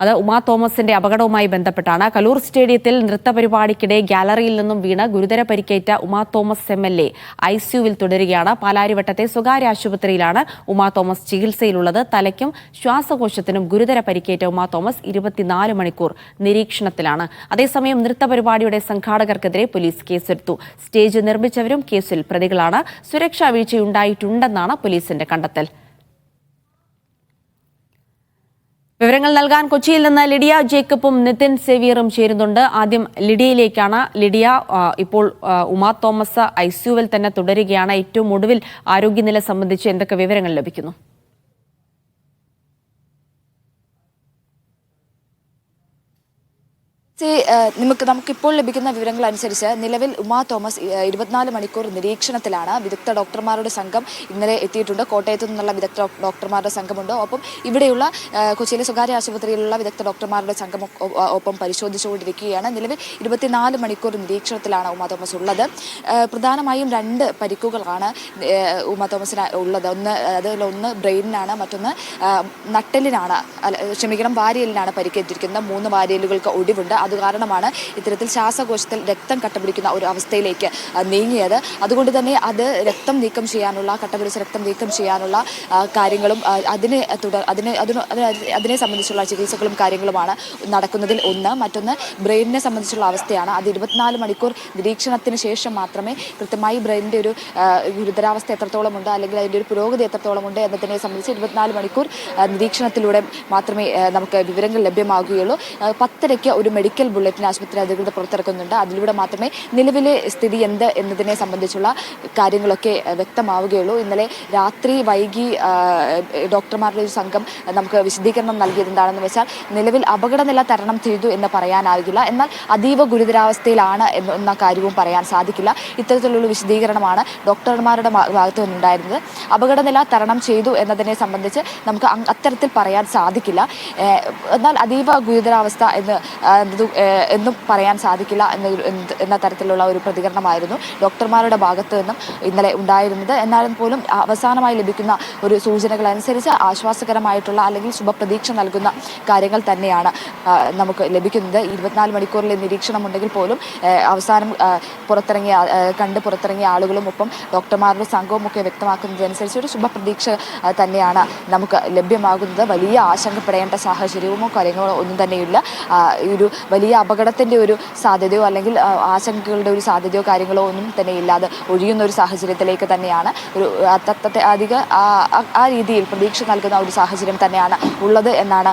അത് ഉമാ തോമസിന്റെ അപകടവുമായി ബന്ധപ്പെട്ടാണ്. കലൂർ സ്റ്റേഡിയത്തിൽ നൃത്തപരിപാടിക്കിടെ ഗാലറിയിൽ നിന്നും വീണ് ഗുരുതര പരിക്കേറ്റ ഉമാ തോമസ് MLA ICUവിൽ തുടരുകയാണ്. പാലാരിവട്ടത്തെ സ്വകാര്യ ആശുപത്രിയിലാണ് ഉമാ തോമസ് ചികിത്സയിലുള്ളത്. തലയ്ക്കും ശ്വാസകോശത്തിനും ഗുരുതര പരിക്കേറ്റ ഉമാ തോമസ് 24 മണിക്കൂർ നിരീക്ഷണത്തിലാണ്. അതേസമയം നൃത്തപരിപാടിയുടെ സംഘാടകർക്കെതിരെ പോലീസ് കേസെടുത്തു. സ്റ്റേജ് നിർമ്മിച്ചവരും കേസിൽ പ്രതികളാണ്. സുരക്ഷാ വീഴ്ചയുണ്ടായിട്ടുണ്ടെന്നാണ് പോലീസിന്റെ കണ്ടെത്തൽ. വിവരങ്ങൾ നൽകാൻ കൊച്ചിയിൽ നിന്ന് ലിഡിയ ജേക്കബും നിതിൻ സേവിയറും ചേരുന്നുണ്ട്. ആദ്യം ലിഡിയയിലേക്കാണ്. ലിഡിയ, ഇപ്പോൾ ഉമാ തോമസ് ICUവിൽ തന്നെ തുടരുകയാണ്. ഏറ്റവും ഒടുവിൽ ആരോഗ്യനില സംബന്ധിച്ച് എന്തൊക്കെ വിവരങ്ങൾ ലഭിക്കുന്നു? നമുക്കിപ്പോൾ ലഭിക്കുന്ന വിവരങ്ങൾ അനുസരിച്ച് നിലവിൽ ഉമാ തോമസ് 24 മണിക്കൂർ നിരീക്ഷണത്തിലാണ്. വിദഗ്ധ ഡോക്ടർമാരുടെ സംഘം ഇന്നലെ എത്തിയിട്ടുണ്ട്. കോട്ടയത്തു നിന്നുള്ള വിദഗ്ധ ഡോക്ടർമാരുടെ സംഘമുണ്ട്. ഒപ്പം ഇവിടെയുള്ള കൊച്ചിയിലെ സ്വകാര്യ ആശുപത്രിയിലുള്ള വിദഗ്ധ ഡോക്ടർമാരുടെ സംഘം ഒപ്പം പരിശോധിച്ചുകൊണ്ടിരിക്കുകയാണ്. നിലവിൽ 24 മണിക്കൂർ നിരീക്ഷണത്തിലാണ് ഉമാ തോമസ് ഉള്ളത്. പ്രധാനമായും 2 പരിക്കുകളാണ് ഉമാ തോമസിന് ഉള്ളത്. അതിലൊന്ന് ബ്രെയിനിനാണ്, മറ്റൊന്ന് നട്ടെല്ലിനാണ്, വാരിയലിനാണ് പരിക്കേറ്റിരിക്കുന്നത്. 3 വാരിയലുകൾക്ക് ഒടിവുണ്ട്. അത് കാരണമാണ് ഇത്തരത്തിൽ ശ്വാസകോശത്തിൽ രക്തം കട്ടപിടിക്കുന്ന ഒരു അവസ്ഥയിലേക്ക് നീങ്ങിയത്. അതുകൊണ്ട് തന്നെ അത് രക്തം നീക്കം ചെയ്യാനുള്ള, കട്ടപിടിച്ച രക്തം നീക്കം ചെയ്യാനുള്ള കാര്യങ്ങളും അതിനെ സംബന്ധിച്ചുള്ള ചികിത്സകളും കാര്യങ്ങളുമാണ് നടക്കുന്നതിൽ ഒന്ന്. മറ്റൊന്ന് ബ്രെയിനിനെ സംബന്ധിച്ചുള്ള അവസ്ഥയാണ്. അത് 24 മണിക്കൂർ നിരീക്ഷണത്തിന് ശേഷം മാത്രമേ കൃത്യമായി ബ്രെയിനിൻ്റെ ഒരു ഗുരുതരാവസ്ഥ എത്രത്തോളമുണ്ട്, അല്ലെങ്കിൽ അതിൻ്റെ ഒരു പുരോഗതി എത്രത്തോളമുണ്ട് എന്നതിനെ സംബന്ധിച്ച് 24 മണിക്കൂർ നിരീക്ഷണത്തിലൂടെ മാത്രമേ നമുക്ക് വിവരങ്ങൾ ലഭ്യമാകുകയുള്ളൂ. 10:00 ഒരു മെഡിക്കൽ ബുള്ളറ്റിൻ ആശുപത്രി അധികൃതർ പുറത്തിറക്കുന്നുണ്ട്. അതിലൂടെ മാത്രമേ നിലവിലെ സ്ഥിതി എന്ത് എന്നതിനെ സംബന്ധിച്ചുള്ള കാര്യങ്ങളൊക്കെ വ്യക്തമാവുകയുള്ളൂ. ഇന്നലെ രാത്രി വൈകി ഡോക്ടർമാരുടെ ഒരു സംഘം നമുക്ക് വിശദീകരണം നൽകിയത് എന്താണെന്ന് വെച്ചാൽ, നിലവിൽ അപകടനില തരണം ചെയ്തു എന്ന് പറയാനാകില്ല, എന്നാൽ അതീവ ഗുരുതരാവസ്ഥയിലാണ് എന്ന കാര്യവും പറയാൻ സാധിക്കില്ല. ഇത്തരത്തിലുള്ള വിശദീകരണമാണ് ഡോക്ടർമാരുടെ ഭാഗത്തു നിന്നുണ്ടായിരുന്നത്. അപകടനില തരണം ചെയ്തു എന്നതിനെ സംബന്ധിച്ച് നമുക്ക് അത്തരത്തിൽ പറയാൻ സാധിക്കില്ല. എന്നാൽ അതീവ ഗുരുതരാവസ്ഥ എന്നും പറയാൻ സാധിക്കില്ല എന്ന തരത്തിലുള്ള ഒരു പ്രതികരണമായിരുന്നു ഡോക്ടർമാരുടെ ഭാഗത്തു നിന്നും ഇന്നലെ ഉണ്ടായിരുന്നത്. എന്നാലും പോലും അവസാനമായി ലഭിക്കുന്ന ഒരു സൂചനകൾ അനുസരിച്ച് ആശ്വാസകരമായിട്ടുള്ള, അല്ലെങ്കിൽ ശുഭപ്രതീക്ഷ നൽകുന്ന കാര്യങ്ങൾ തന്നെയാണ് നമുക്ക് ലഭിക്കുന്നത്. 24 മണിക്കൂറിലെ നിരീക്ഷണം ഉണ്ടെങ്കിൽ പോലും അവസാനം പുറത്തിറങ്ങിയ ആളുകളും ഒപ്പം ഡോക്ടർമാരുടെ സംഘവും ഒക്കെ വ്യക്തമാക്കുന്നതനുസരിച്ച് ഒരു ശുഭപ്രതീക്ഷ തന്നെയാണ് നമുക്ക് ലഭ്യമാകുന്നത്. വലിയ ആശങ്കപ്പെടേണ്ട സാഹചര്യമോ കാര്യങ്ങളോ ഒന്നും തന്നെയില്ല. ഒരു വലിയ അപകടത്തിൻ്റെ ഒരു സാധ്യതയോ അല്ലെങ്കിൽ ആശങ്കകളുടെ ഒരു സാധ്യതയോ കാര്യങ്ങളോ ഒന്നും തന്നെ ഇല്ലാതെ ഒഴിയുന്ന ഒരു സാഹചര്യത്തിലേക്ക് തന്നെയാണ് ഒരു അധിക ആ രീതിയിൽ പ്രതീക്ഷ നൽകുന്ന ഒരു സാഹചര്യം തന്നെയാണ് ഉള്ളത് എന്നാണ്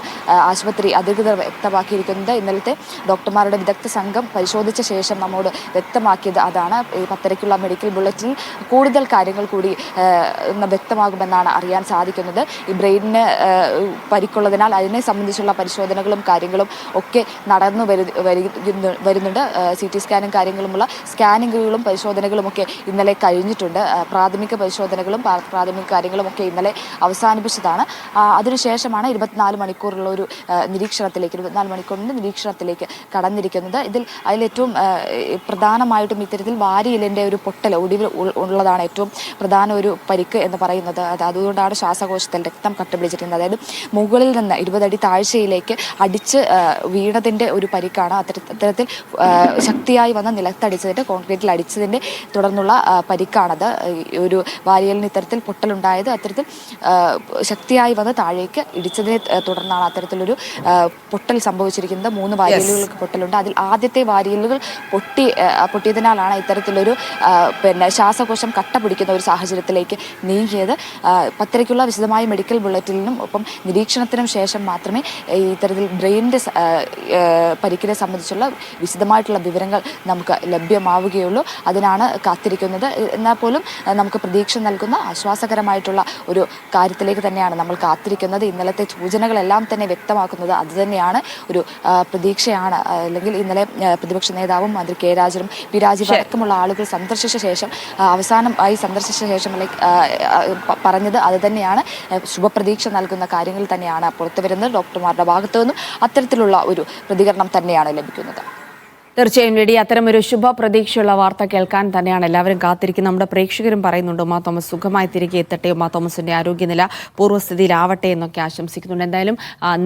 ആശുപത്രി അധികൃതർ വ്യക്തമാക്കിയിരിക്കുന്നത്. ഇന്നലത്തെ ഡോക്ടർമാരുടെ വിദഗ്ധ സംഘം പരിശോധിച്ച ശേഷം നമ്മോട് വ്യക്തമാക്കിയത് അതാണ്. 10:00 മെഡിക്കൽ ബുള്ളറ്റിനിൽ കൂടുതൽ കാര്യങ്ങൾ കൂടി വ്യക്തമാകുമെന്നാണ് അറിയാൻ സാധിക്കുന്നത്. ഈ ബ്രെയിനിന് പരിക്കുള്ളതിനാൽ അതിനെ സംബന്ധിച്ചുള്ള പരിശോധനകളും കാര്യങ്ങളും ഒക്കെ നടന്നു വരുന്നുണ്ട്. CT സ്കാനും കാര്യങ്ങളുമുള്ള സ്കാനിങ്ങുകളും പരിശോധനകളും ഒക്കെ ഇന്നലെ കഴിഞ്ഞിട്ടുണ്ട്. പ്രാഥമിക പരിശോധനകളും പ്രാഥമിക കാര്യങ്ങളുമൊക്കെ ഇന്നലെ അവസാനിപ്പിച്ചതാണ്. അതിനുശേഷമാണ് 24 മണിക്കൂറുള്ള ഒരു നിരീക്ഷണത്തിലേക്ക് കടന്നിരിക്കുന്നത്. അതിലേറ്റവും പ്രധാനമായിട്ടും ഇത്തരത്തിൽ വാരിയലിൻ്റെ ഒരു പൊട്ടൽ, ഒടിവ് ഉള്ളതാണ് ഏറ്റവും പ്രധാന ഒരു പരിക്ക് എന്ന് പറയുന്നത്. അതുകൊണ്ടാണ് ശ്വാസകോശത്തിൽ രക്തം കട്ടപിടിച്ചിരിക്കുന്നത്. അതായത് മുകളിൽ നിന്ന് 20 അടി താഴ്ചയിലേക്ക് അടിച്ച് വീണതിൻ്റെ ഒരു പരിക്കാണ്. അത്തരത്തിൽ ശക്തിയായി വന്ന് നിലത്തടിച്ചതിൻ്റെ, കോൺക്രീറ്റിൽ അടിച്ചതിൻ്റെ തുടർന്നുള്ള പരിക്കാണത്. ഒരു വാരിയലിന് ഇത്തരത്തിൽ പൊട്ടലുണ്ടായത് അത്തരത്തിൽ ശക്തിയായി വന്ന് താഴേക്ക് ഇടിച്ചതിനെ തുടർന്നാണ് അത്തരത്തിലൊരു പൊട്ടൽ സംഭവിച്ചിരിക്കുന്നത്. 3 വാരിയലുകൾക്ക് പൊട്ടലുണ്ട്. അതിൽ ആദ്യത്തെ വാരിയലുകൾ പൊട്ടിയതിനാലാണ് ഇത്തരത്തിലൊരു ശ്വാസകോശം കട്ട പിടിക്കുന്ന ഒരു സാഹചര്യത്തിലേക്ക് നീങ്ങിയത്. 10:00 വിശദമായ മെഡിക്കൽ ബുള്ളറ്റിനും ഒപ്പം നിരീക്ഷണത്തിനും ശേഷം മാത്രമേ ഇത്തരത്തിൽ ബ്രെയിനിൻ്റെ പരിക്കിനെ സംബന്ധിച്ചുള്ള വിശദമായിട്ടുള്ള വിവരങ്ങൾ നമുക്ക് ലഭ്യമാവുകയുള്ളൂ. അതിനാണ് കാത്തിരിക്കുന്നത്. എന്നാൽ പോലും നമുക്ക് പ്രതീക്ഷ നൽകുന്ന ആശ്വാസകരമായിട്ടുള്ള ഒരു കാര്യത്തിലേക്ക് തന്നെയാണ് നമ്മൾ കാത്തിരിക്കുന്നത്. ഇന്നലത്തെ സൂചനകളെല്ലാം തന്നെ വ്യക്തമാക്കുന്നത് അതുതന്നെയാണ്, ഒരു പ്രതീക്ഷയാണ്. അല്ലെങ്കിൽ ഇന്നലെ പ്രതിപക്ഷ നേതാവും മന്ത്രി കെ രാജനും പി രാജീവ് അടക്കമുള്ള ആളുകൾ അവസാനമായി സന്ദർശിച്ച ശേഷം പറഞ്ഞത് അതുതന്നെയാണ്. ശുഭപ്രതീക്ഷ നൽകുന്ന കാര്യങ്ങൾ തന്നെയാണ് പുറത്തു വരുന്നത്. ഡോക്ടർമാരുടെ ഭാഗത്തു നിന്നും അത്തരത്തിലുള്ള ഒരു പ്രതികരണം തന്നെയാണ് ലഭിക്കുന്നത്. തീർച്ചയായും ലേഡി, അത്തരമൊരു ശുഭ പ്രതീക്ഷയുള്ള വാർത്ത കേൾക്കാൻ തന്നെയാണ് എല്ലാവരും കാത്തിരിക്കുന്നത്. നമ്മുടെ പ്രേക്ഷകരും പറയുന്നുണ്ട് ഉമാ തോമസ് സുഖമായി തിരികെ എത്തട്ടെ, ഉമാ തോമസിന്റെ ആരോഗ്യനില പൂർവ്വസ്ഥിതിയിലാവട്ടെ എന്നൊക്കെ ആശംസിക്കുന്നുണ്ട്. എന്തായാലും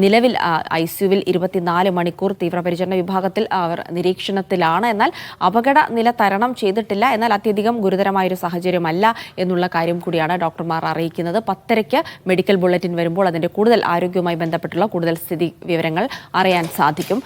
നിലവിൽ ICUവിൽ 24 മണിക്കൂർ തീവ്രപരിചരണ വിഭാഗത്തിൽ അവർ നിരീക്ഷണത്തിലാണ്. എന്നാൽ അപകട നില തരണം ചെയ്തിട്ടില്ല, എന്നാൽ അത്യധികം ഗുരുതരമായൊരു സാഹചര്യമല്ല എന്നുള്ള കാര്യം കൂടിയാണ് ഡോക്ടർമാർ അറിയിക്കുന്നത്. 10:30 മെഡിക്കൽ ബുള്ളറ്റിൻ വരുമ്പോൾ അതിന്റെ കൂടുതൽ ആരോഗ്യവുമായി ബന്ധപ്പെട്ടുള്ള കൂടുതൽ സ്ഥിതി വിവരങ്ങൾ അറിയാൻ സാധിക്കും.